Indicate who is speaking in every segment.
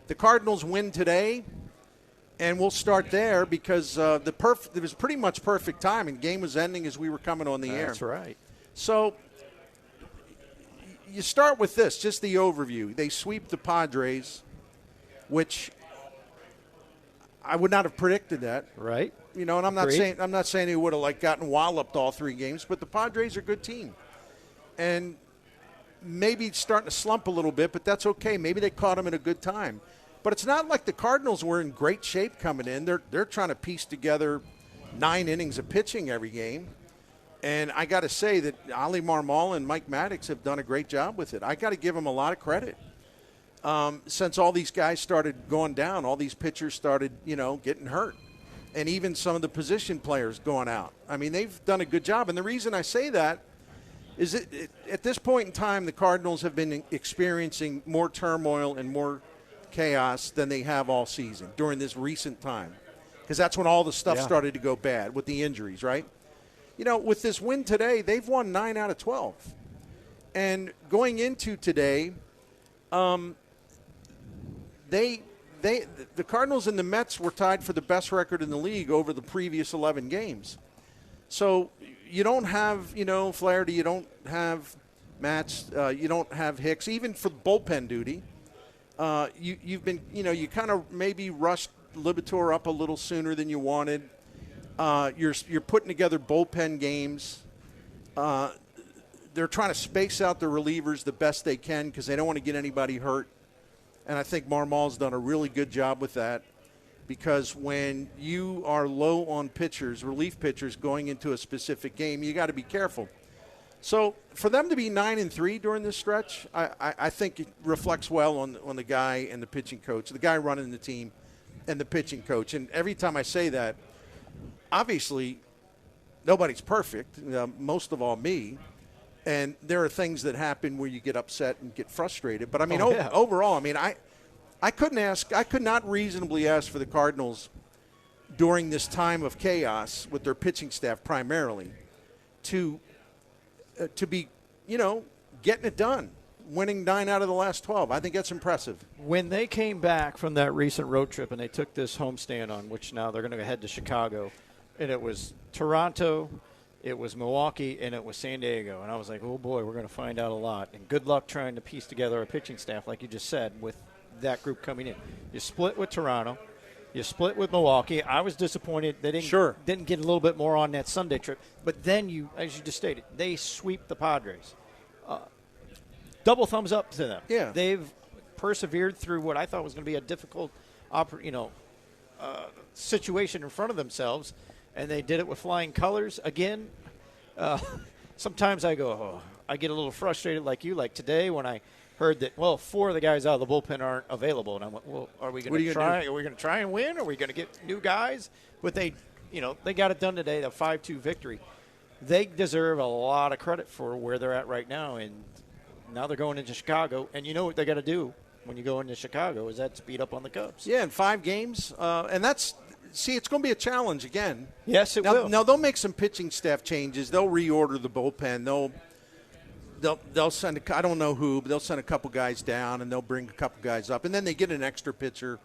Speaker 1: the Cardinals win today, and we'll start there because it was pretty much perfect time, and the game was ending as we were coming on the air.
Speaker 2: That's right.
Speaker 1: So you start with this, just the overview. They sweep the Padres, which I would not have predicted that.
Speaker 2: Right.
Speaker 1: You know, and I'm not saying they would have gotten walloped all 3 games, but the Padres are a good team. And maybe it's starting to slump a little bit, but that's okay. Maybe they caught them at a good time. But it's not like the Cardinals were in great shape coming in. They're trying to piece together 9 innings of pitching every game. And I got to say that Ali Marmol and Mike Maddox have done a great job with it. I got to give them a lot of credit. Since all these guys started going down, all these pitchers started, getting hurt. And even some of the position players going out. I mean, they've done a good job. And the reason I say that is that at this point in time, the Cardinals have been experiencing more turmoil and more chaos than they have all season during this recent time. Because that's when all the stuff started to go bad with the injuries, right? With this win today, they've won 9 out of 12. And going into today, the Cardinals and the Mets were tied for the best record in the league over the previous 11 games. So you don't have, Flaherty, you don't have Matz, you don't have Hicks, even for bullpen duty. You've been, you kind of maybe rushed Libator up a little sooner than you wanted. You're putting together bullpen games. They're trying to space out the relievers the best they can because they don't want to get anybody hurt. And I think Marmol's done a really good job with that because when you are low on pitchers, relief pitchers, going into a specific game, you got to be careful. So for them to be 9-3 during this stretch, I think it reflects well on the guy and the pitching coach, the guy running the team and the pitching coach. And every time I say that, obviously nobody's perfect, most of all me. And there are things that happen where you get upset and get frustrated. But, I mean, overall, I mean, I could not reasonably ask for the Cardinals during this time of chaos with their pitching staff primarily to be, getting it done, winning 9 out of the last 12. I think that's impressive.
Speaker 2: When they came back from that recent road trip and they took this homestand on, which now they're going to head to Chicago, and it was Toronto, it was Milwaukee, and it was San Diego. And I was like, oh, boy, we're going to find out a lot. And good luck trying to piece together a pitching staff, like you just said, with that group coming in. You split with Toronto. You split with Milwaukee. I was disappointed they didn't get a little bit more on that Sunday trip. But then, as you just stated, they sweep the Padres. Double thumbs up to them.
Speaker 1: Yeah.
Speaker 2: They've persevered through what I thought was going to be a difficult situation in front of themselves. And they did it with flying colors. Again, sometimes I get a little frustrated like you, like today when I heard that, 4 of the guys out of the bullpen aren't available. And I went, are we going to try? Are we going to try and win? Are we going to get new guys? But they got it done today, the 5-2 victory. They deserve a lot of credit for where they're at right now. And now they're going into Chicago. And you know what they got to do when you go into Chicago is that speed up on the Cubs.
Speaker 1: Yeah, in 5 games. And that's – see, it's going to be a challenge again.
Speaker 2: Yes, it will.
Speaker 1: Now, they'll make some pitching staff changes. They'll reorder the bullpen. They'll send I don't know who, but they'll send a couple guys down, and they'll bring a couple guys up. And then they get an extra pitcher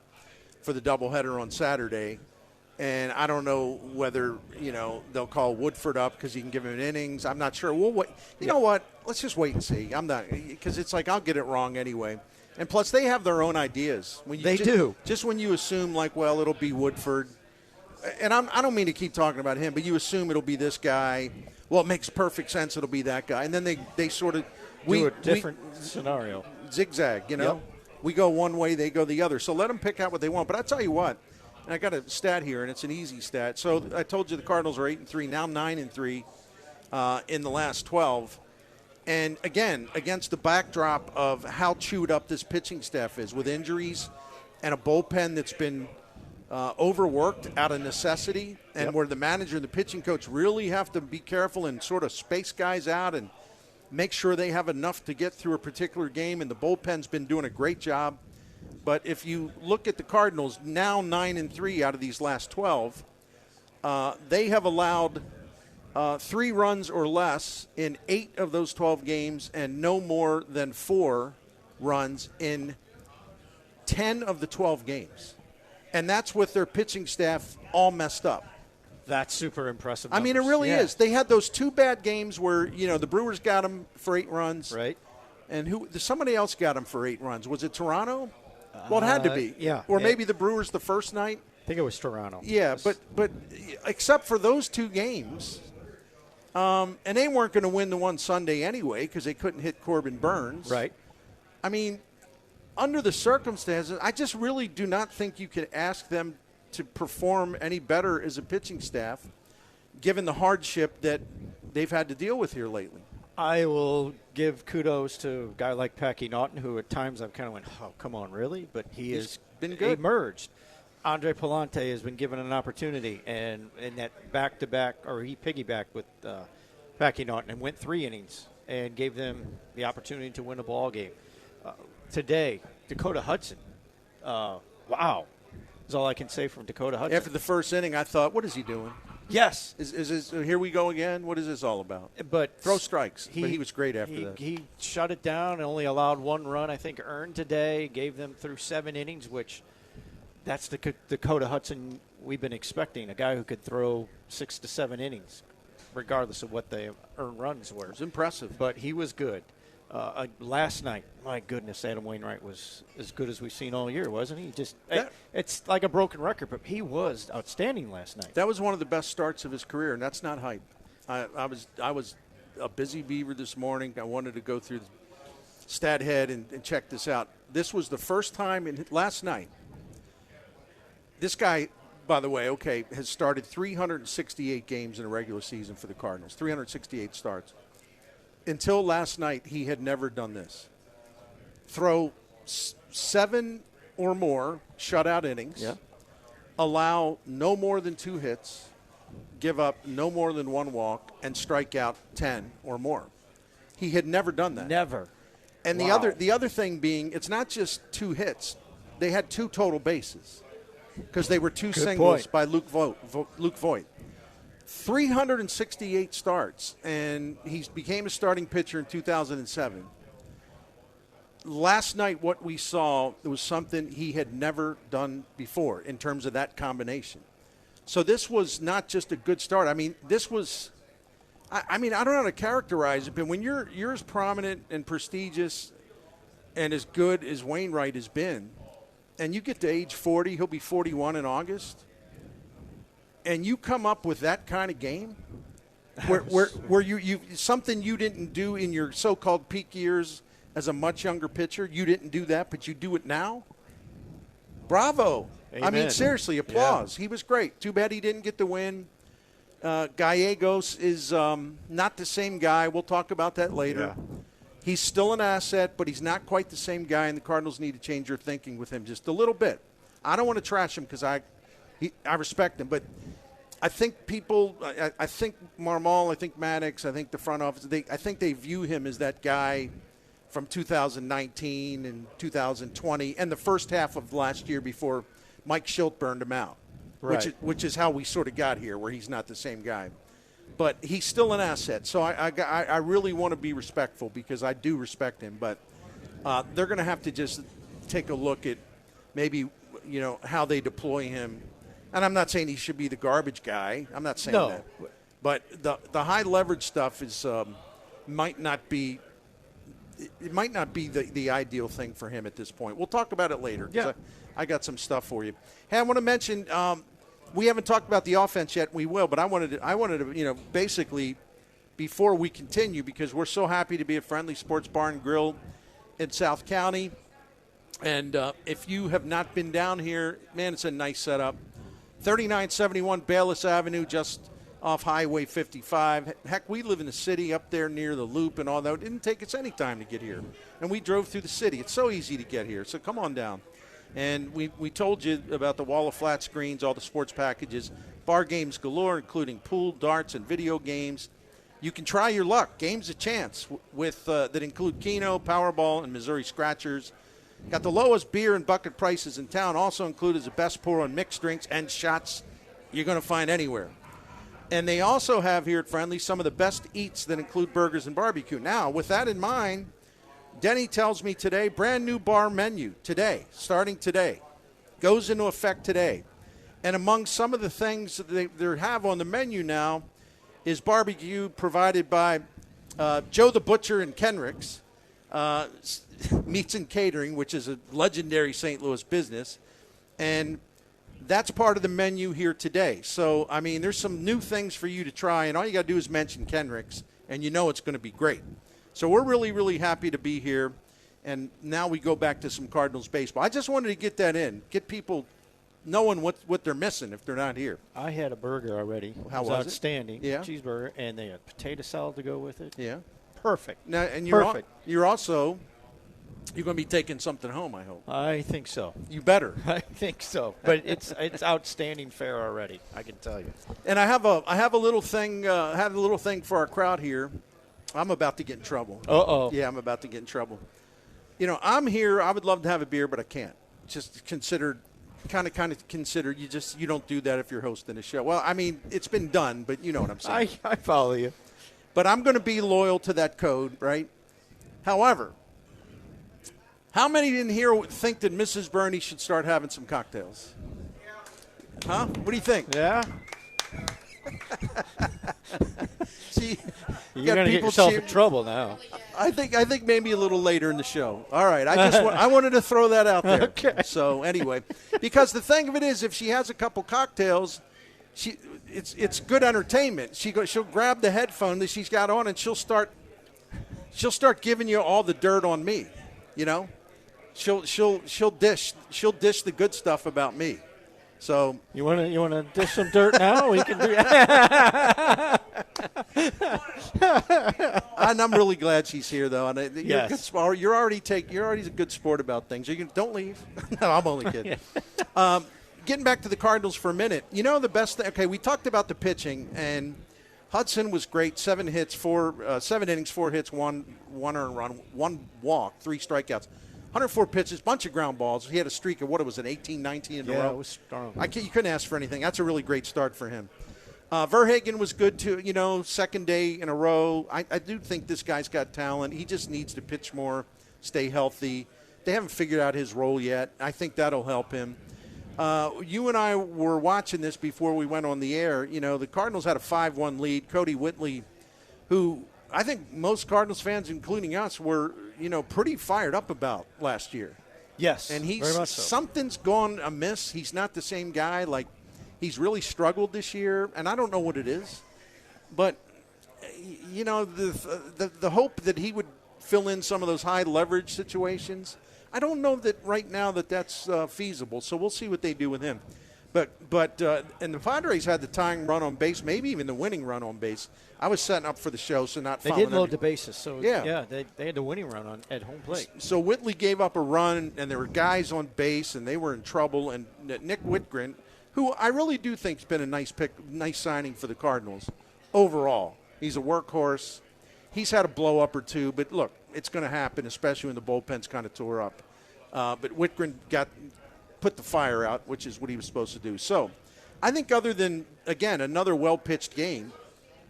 Speaker 1: for the doubleheader on Saturday. And I don't know whether, they'll call Woodford up because he can give him innings. I'm not sure. We'll wait. You know what? Let's just wait and see. I'm not – because it's like I'll get it wrong anyway. And plus, they have their own ideas.
Speaker 2: They do.
Speaker 1: Just when you assume, it'll be Woodford. And I don't mean to keep talking about him, but you assume it'll be this guy. Well, it makes perfect sense it'll be that guy. And then they sort of –
Speaker 2: do a different scenario.
Speaker 1: Zigzag,
Speaker 2: Yep.
Speaker 1: We go one way, they go the other. So let them pick out what they want. But I tell you what, and I got a stat here, and it's an easy stat. So I told you the Cardinals are 8-3, now 9-3 in the last 12. And, again, against the backdrop of how chewed up this pitching staff is with injuries and a bullpen that's been overworked out of necessity and where the manager and the pitching coach really have to be careful and sort of space guys out and make sure they have enough to get through a particular game. And the bullpen's been doing a great job. But if you look at the Cardinals, now 9-3 out of these last 12, they have allowed – 3 runs or less in 8 of those 12 games and no more than 4 runs in 10 of the 12 games. And that's with their pitching staff all messed up.
Speaker 2: That's super impressive.
Speaker 1: I mean, it really is. They had those 2 bad games where, the Brewers got them for 8 runs.
Speaker 2: Right.
Speaker 1: And somebody else got them for 8 runs. Was it Toronto? Well, it had to be.
Speaker 2: Yeah.
Speaker 1: Or maybe the Brewers the first night.
Speaker 2: I think it was Toronto.
Speaker 1: Yeah, but except for those 2 games, and they weren't going to win the one Sunday anyway because they couldn't hit Corbin Burns.
Speaker 2: Right.
Speaker 1: I mean, under the circumstances, I just really do not think you could ask them to perform any better as a pitching staff, given the hardship that they've had to deal with here lately.
Speaker 2: I will give kudos to a guy like Packy Naughton, who at times I've kind of went, oh, come on, really? But he's
Speaker 1: been good.
Speaker 2: Emerged. Andre Palante has been given an opportunity, and in that back-to-back, or he piggybacked with Packy Naughton and went 3 innings and gave them the opportunity to win a ball game. Today, Dakota Hudson, wow, is all I can say from Dakota Hudson.
Speaker 1: After the first inning, I thought, what is he doing?
Speaker 2: Yes.
Speaker 1: Is here we go again? What is this all about?
Speaker 2: But
Speaker 1: throw strikes. But he was great after that.
Speaker 2: He shut it down and only allowed 1 run, I think, earned today. Gave them through 7 innings, which that's the Dakota Hudson we've been expecting, a guy who could throw 6 to 7 innings, regardless of what the earned runs were. It
Speaker 1: was impressive.
Speaker 2: But he was good. Last night, my goodness, Adam Wainwright was as good as we've seen all year, wasn't he? It's like a broken record, but he was outstanding last night.
Speaker 1: That was one of the best starts of his career, and that's not hype. I was a busy beaver this morning. I wanted to go through the stat head and check this out. This was the first time last night. This guy, by the way, has started 368 games in a regular season for the Cardinals, 368 starts. Until last night, he had never done this. Throw 7 or more shutout innings, allow no more than 2 hits, give up no more than 1 walk, and strike out 10 or more. He had never done that.
Speaker 2: Never.
Speaker 1: And the other thing being, it's not just 2 hits. They had 2 total bases because they were 2 singles by Luke Voigt. 368 starts, and he became a starting pitcher in 2007. Last night, what we saw was something he had never done before in terms of that combination. So this was not just a good start. I mean, this was – I don't know how to characterize it, but when you're as prominent and prestigious and as good as Wainwright has been, and you get to age 40, he'll be 41 in August – and you come up with that kind of game where you something you didn't do in your so-called peak years as a much younger pitcher, you didn't do that, but you do it now? Bravo. Amen. I mean, seriously, applause. Yeah. He was great. Too bad he didn't get the win. Gallegos is not the same guy. We'll talk about that later. Yeah. He's still an asset, but he's not quite the same guy, and the Cardinals need to change their thinking with him just a little bit. I don't want to trash him because I respect him, but I think people, I think Marmol, I think Maddox, I think the front office, I think they view him as that guy from 2019 and 2020 and the first half of last year before Mike Schilt burned him out, right. which is how we sort of got here, where he's not the same guy. But he's still an asset, so I really want to be respectful because I do respect him, but they're going to have to just take a look at maybe, how they deploy him. And I'm not saying he should be the garbage guy. I'm not saying that. But the high leverage stuff is might not be the ideal thing for him at this point. We'll talk about it later.
Speaker 2: Yeah.
Speaker 1: I got some stuff for you. Hey, I want to mention we haven't talked about the offense yet. We will, but I wanted to basically before we continue, because we're so happy to be at Friendly Sports Bar and Grill in South County. And if you have not been down here, man, it's a nice setup. 3971 Bayless Avenue, just off Highway 55. Heck, we live in the city up there near the Loop and all that. It didn't take us any time to get here. And we drove through the city. It's so easy to get here. So come on down. And we told you about the wall of flat screens, all the sports packages, bar games galore, including pool, darts, and video games. You can try your luck. Games a chance with that include Keno, Powerball, and Missouri Scratchers. Got the lowest beer and bucket prices in town, also included the best pour on mixed drinks and shots you're going to find anywhere. And they also have here at Friendly some of the best eats that include burgers and barbecue. Now, with that in mind, Denny tells me today, brand new bar menu today, starting today. Goes into effect today. And among some of the things that they have on the menu now is barbecue provided by Joe the Butcher and Kenrick's, Meats and Catering, which is a legendary St. Louis business. And that's part of the menu here today. So, I mean, there's some new things for you to try, and all you got to do is mention Kenrick's, and you know it's going to be great. So we're really, really happy to be here, and now we go back to some Cardinals baseball. I just wanted to get that in, get people knowing what they're missing if they're not here.
Speaker 2: I had a burger already.
Speaker 1: How was it?
Speaker 2: Outstanding.
Speaker 1: Yeah.
Speaker 2: Cheeseburger, and they had potato salad to go with it.
Speaker 1: Yeah.
Speaker 2: Perfect.
Speaker 1: Now, and
Speaker 2: Perfect.
Speaker 1: You're going to be taking something home, I hope.
Speaker 2: I think so.
Speaker 1: You better.
Speaker 2: I think so. But it's outstanding fare already, I can tell you.
Speaker 1: And I have a little thing for our crowd here. I'm about to get in trouble.
Speaker 2: Uh-oh.
Speaker 1: Yeah, I'm about to get in trouble. You know, I'm here. I would love to have a beer, but I can't. Just consider you don't do that if you're hosting a show. Well, I mean, it's been done, but you know what I'm saying.
Speaker 2: I follow you.
Speaker 1: But I'm going to be loyal to that code, right? However, how many in here think that Mrs. Burney should start having some cocktails? Huh? What do you think?
Speaker 2: Yeah.
Speaker 1: See,
Speaker 2: you're going to get yourself in trouble now.
Speaker 1: I think maybe a little later in the show. All right, I wanted to throw that out there.
Speaker 2: Okay.
Speaker 1: So anyway, because the thing of it is, if she has a couple cocktails, it's good entertainment. She'll grab the headphone that she's got on and she'll start giving you all the dirt on me. You know, she'll dish the good stuff about me. So
Speaker 2: you want to dish some dirt now? We can do.
Speaker 1: And I'm really glad she's here, though. And
Speaker 2: yes.
Speaker 1: You're already a good sport about things. Don't leave. No, I'm only kidding. Getting back to the Cardinals for a minute. You know the best thing. Okay, we talked about the pitching, and Hudson was great. 7 innings, 4 hits, one earned run, 1 walk, 3 strikeouts. 104 pitches, bunch of ground balls. He had a streak of, 18, 19 in a row?
Speaker 2: Yeah, it was strong.
Speaker 1: You couldn't ask for anything. That's a really great start for him. Verhagen was good, too, second day in a row. I do think this guy's got talent. He just needs to pitch more, stay healthy. They haven't figured out his role yet. I think that'll help him. You and I were watching this before we went on the air. The Cardinals had a 5-1 lead. Cody Whitley, who I think most Cardinals fans, including us, were, pretty fired up about last year.
Speaker 2: Yes,
Speaker 1: and
Speaker 2: very much so.
Speaker 1: Something's gone amiss. He's not the same guy. Like, he's really struggled this year, and I don't know what it is. But, the hope that he would fill in some of those high leverage situations, I don't know that right now that's feasible. So we'll see what they do with him. But and the Padres had the tying run on base, maybe even the winning run on base. I was setting up for the show, so not.
Speaker 2: They did load the bases, so
Speaker 1: yeah,
Speaker 2: they had the winning run at home plate.
Speaker 1: So Whitley gave up a run, and there were guys on base, and they were in trouble. And Nick Whitgren, who I really do think has been a nice signing for the Cardinals overall. He's a workhorse. He's had a blow up or two, but look, it's going to happen, especially when the bullpen's kind of tore up. But Whitgren put the fire out, which is what he was supposed to do. So I think other than, again, another well-pitched game,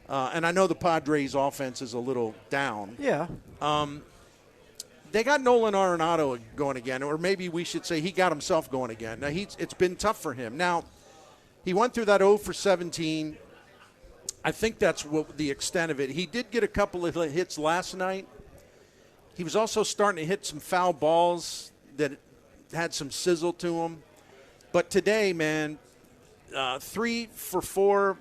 Speaker 1: and I know the Padres' offense is a little down.
Speaker 2: Yeah.
Speaker 1: They got Nolan Arenado going again, or maybe we should say he got himself going again. Now, it's been tough for him. Now, he went through that 0 for 17. I think that's what the extent of it. He did get a couple of hits last night. He was also starting to hit some foul balls that had some sizzle to him. But today, man, 3 for 4.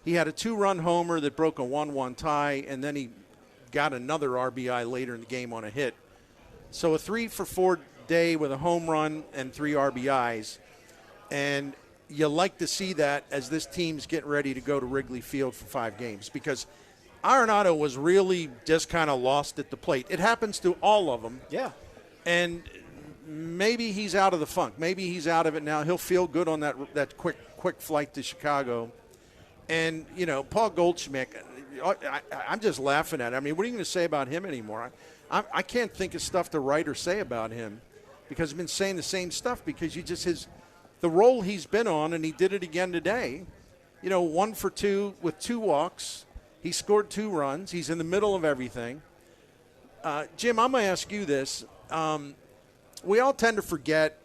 Speaker 1: He had a 2-run homer that broke a 1-1 tie, and then he got another RBI later in the game on a hit. So a 3 for 4 day with a home run and 3 RBIs. And you like to see that as this team's getting ready to go to Wrigley Field for 5 games, because Arenado was really just kind of lost at the plate. It happens to all of them.
Speaker 2: Yeah.
Speaker 1: And maybe he's out of the funk. Maybe he's out of it now. He'll feel good on that quick flight to Chicago. And, Paul Goldschmidt, I'm just laughing at it. I mean, what are you going to say about him anymore? I can't think of stuff to write or say about him, because he's been saying the same stuff, because the role he's been on, and he did it again today, 1 for 2 with 2 walks. He scored 2 runs. He's in the middle of everything. Jim, I'm going to ask you this. We all tend to forget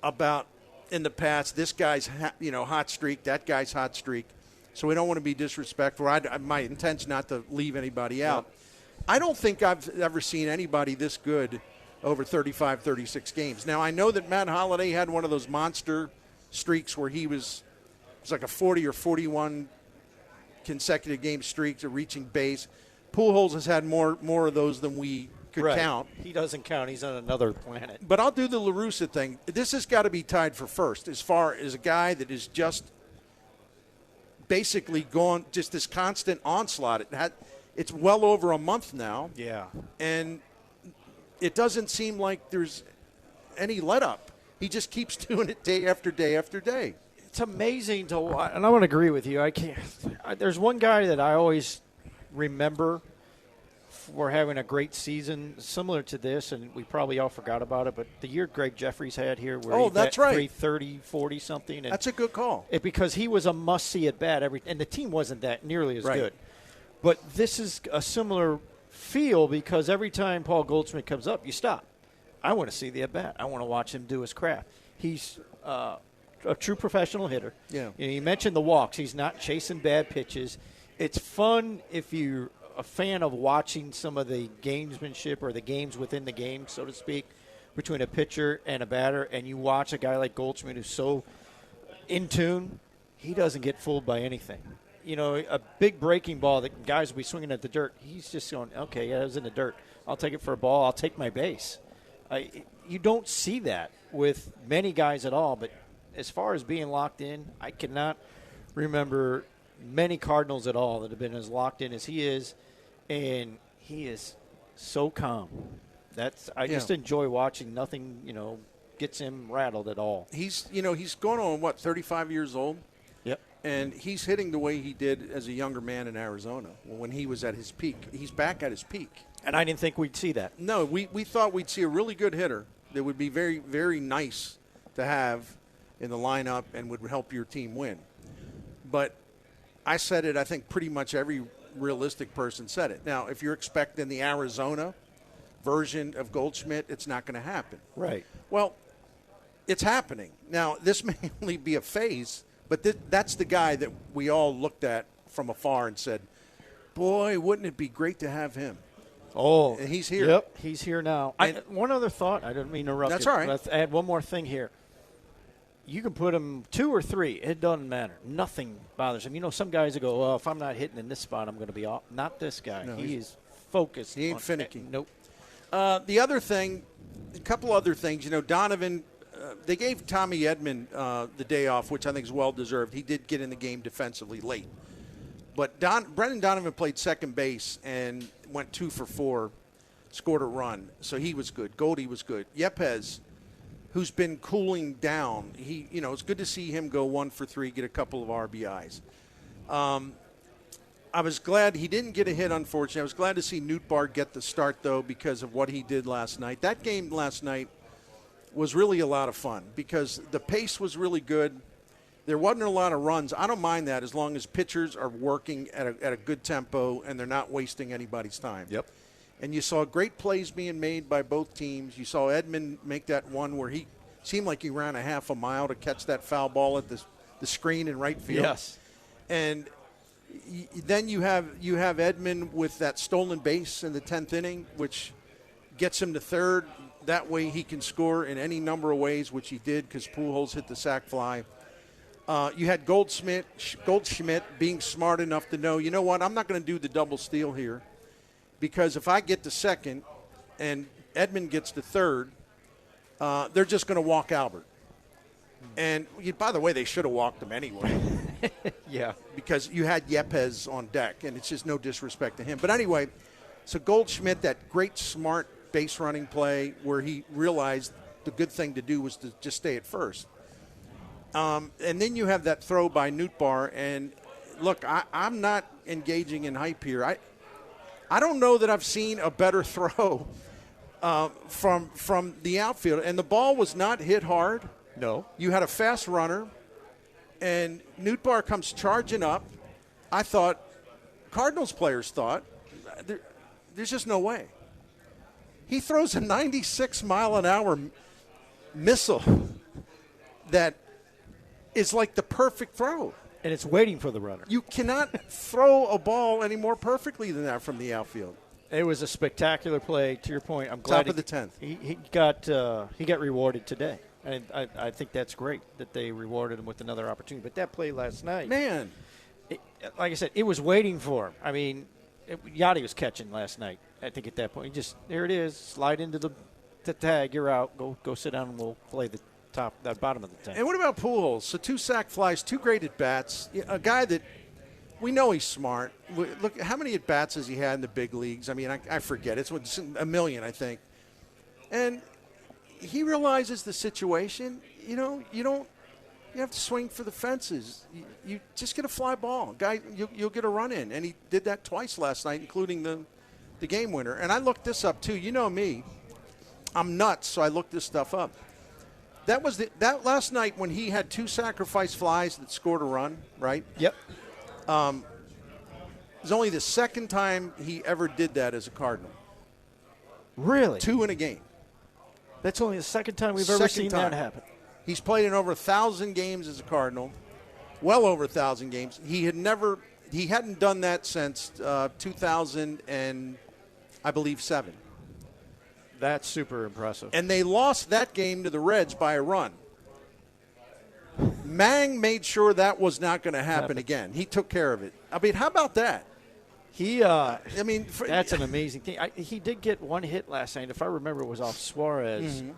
Speaker 1: about in the past, this guy's hot streak, that guy's hot streak. So we don't want to be disrespectful. My intent's not to leave anybody out. Yep. I don't think I've ever seen anybody this good over 35, 36 games. Now, I know that Matt Holliday had one of those monster streaks where it was like a 40 or 41 consecutive game streaks of reaching base. Pujols has had more of those than we could count.
Speaker 2: He doesn't count. He's on another planet.
Speaker 1: But I'll do the La Russa thing. This has got to be tied for first as far as a guy that is just basically gone, just this constant onslaught. It's well over a month now.
Speaker 2: Yeah. And
Speaker 1: it doesn't seem like there's any let-up. He just keeps doing it day after day after day.
Speaker 2: It's amazing to watch. And I want to agree with you. There's one guy that I always remember for having a great season similar to this, and we probably all forgot about it, but the year Greg Jeffries had here where
Speaker 1: that's right.
Speaker 2: 330, 40-something.
Speaker 1: That's a good call.
Speaker 2: Because he was a must-see at bat, and the team wasn't that nearly as good. But this is a similar feel because every time Paul Goldschmidt comes up, you stop. I want to see the at-bat. I want to watch him do his craft. He's a true professional hitter.
Speaker 1: Yeah.
Speaker 2: You mentioned the walks. He's not chasing bad pitches. It's fun if you're a fan of watching some of the gamesmanship or the games within the game, so to speak, between a pitcher and a batter, and you watch a guy like Goldschmidt who's so in tune, he doesn't get fooled by anything. A big breaking ball that guys will be swinging at the dirt, he's just going, okay, yeah, it was in the dirt. I'll take it for a ball. I'll take my base. You don't see that with many guys at all, but as far as being locked in, I cannot remember many Cardinals at all that have been as locked in as he is, and he is so calm. I just enjoy watching. Nothing, gets him rattled at all.
Speaker 1: He's going on 35 years old.
Speaker 2: Yep.
Speaker 1: And he's hitting the way he did as a younger man in Arizona when he was at his peak. He's back at his peak.
Speaker 2: And I didn't think we'd see that.
Speaker 1: No, we thought we'd see a really good hitter that would be very, very nice to have in the lineup and would help your team win. But I said it, I think pretty much every realistic person said it. Now, if you're expecting the Arizona version of Goldschmidt, it's not going to happen.
Speaker 2: Right.
Speaker 1: Well, it's happening. Now, this may only be a phase, but that's the guy that we all looked at from afar and said, boy, wouldn't it be great to have him.
Speaker 2: Oh.
Speaker 1: And he's here.
Speaker 2: Yep, he's here now. One other thought. I didn't mean to interrupt you.
Speaker 1: That's all right.
Speaker 2: Let's add one more thing here. You can put him 2 or 3. It doesn't matter. Nothing bothers him. Some guys that go, well, if I'm not hitting in this spot, I'm going to be off. Not this guy.
Speaker 1: No,
Speaker 2: he is focused.
Speaker 1: He ain't finicky.
Speaker 2: Nope.
Speaker 1: The other thing, a couple other things. Donovan, they gave Tommy Edman the day off, which I think is well-deserved. He did get in the game defensively late. But Brendan Donovan played second base and went 2 for 4, scored a run. So he was good. Goldie was good. Yepez, who's been cooling down. It's good to see him go 1 for 3, get a couple of RBIs. I was glad he didn't get a hit, unfortunately. I was glad to see Nootbaar get the start, though, because of what he did last night. That game last night was really a lot of fun because the pace was really good. There wasn't a lot of runs. I don't mind that as long as pitchers are working at a good tempo and they're not wasting anybody's time.
Speaker 2: Yep.
Speaker 1: And you saw great plays being made by both teams. You saw Edman make that one where he seemed like he ran a half a mile to catch that foul ball at the screen in right field.
Speaker 2: Yes.
Speaker 1: And then you have Edman with that stolen base in the 10th inning, which gets him to third. That way he can score in any number of ways, which he did because Pujols hit the sac fly. You had Goldschmidt being smart enough to know, you know what, I'm not going to do the double steal here. Because if I get to second and Edman gets to third, they're just going to walk Albert. And, by the way, they should have walked him anyway.
Speaker 2: Yeah.
Speaker 1: Because you had Yepez on deck, and it's just no disrespect to him. But anyway, so Goldschmidt, that great, smart base running play where he realized the good thing to do was to just stay at first. And then you have that throw by Nootbaar. And, look, I'm not engaging in hype here. I don't know that I've seen a better throw from the outfield. And the ball was not hit hard.
Speaker 2: No.
Speaker 1: You had a fast runner, and Nootbaar comes charging up. I thought, Cardinals players thought, there's just no way. He throws a 96-mile-an-hour missile that is like the perfect throw.
Speaker 2: And it's waiting for the runner.
Speaker 1: You cannot throw a ball any more perfectly than that from the outfield.
Speaker 2: It was a spectacular play. To your point, I'm glad
Speaker 1: Top of the 10th.
Speaker 2: He got rewarded today. And I think that's great that they rewarded him with another opportunity. But that play last night,
Speaker 1: man,
Speaker 2: like I said, it was waiting for him. I mean, Yachty was catching last night. I think at that point, he just there it is, slide into the tag. You're out. Go sit down, and we'll play the bottom of the 10th.
Speaker 1: And what about Pujols? So 2 sac flies, 2 great at bats. A guy that we know he's smart. Look, how many at bats has he had in the big leagues? I mean, I forget. It's a million, I think. And he realizes the situation. You have to swing for the fences. You just get a fly ball. Guy, you'll get a run in. And he did that twice last night, including the game winner. And I looked this up, too. You know me. I'm nuts, so I looked this stuff up. That was that last night when he had 2 sacrifice flies that scored a run, right?
Speaker 2: Yep.
Speaker 1: It was only the second time he ever did that as a Cardinal.
Speaker 2: Really?
Speaker 1: 2 in a game.
Speaker 2: That's only the second time we've ever seen that happen.
Speaker 1: He's played in over 1,000 games as a Cardinal, well over 1,000 games. He hadn't done that since 2000 and I believe 7.
Speaker 2: That's super impressive.
Speaker 1: And they lost that game to the Reds by a run. Mang made sure that was not going to happen again. He took care of it. I mean, how about that?
Speaker 2: That's an amazing thing. He did get one hit last night. If I remember, it was off Suarez. Mm-hmm.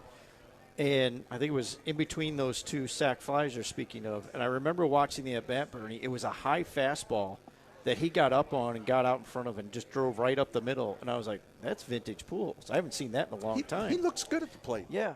Speaker 2: And I think it was in between those 2 sac flies you're speaking of. And I remember watching the at-bat, Bernie. It was a high fastball that he got up on and got out in front of and just drove right up the middle. And I was like, that's vintage Pujols. I haven't seen that in a long time.
Speaker 1: He looks good at the plate.
Speaker 2: Yeah.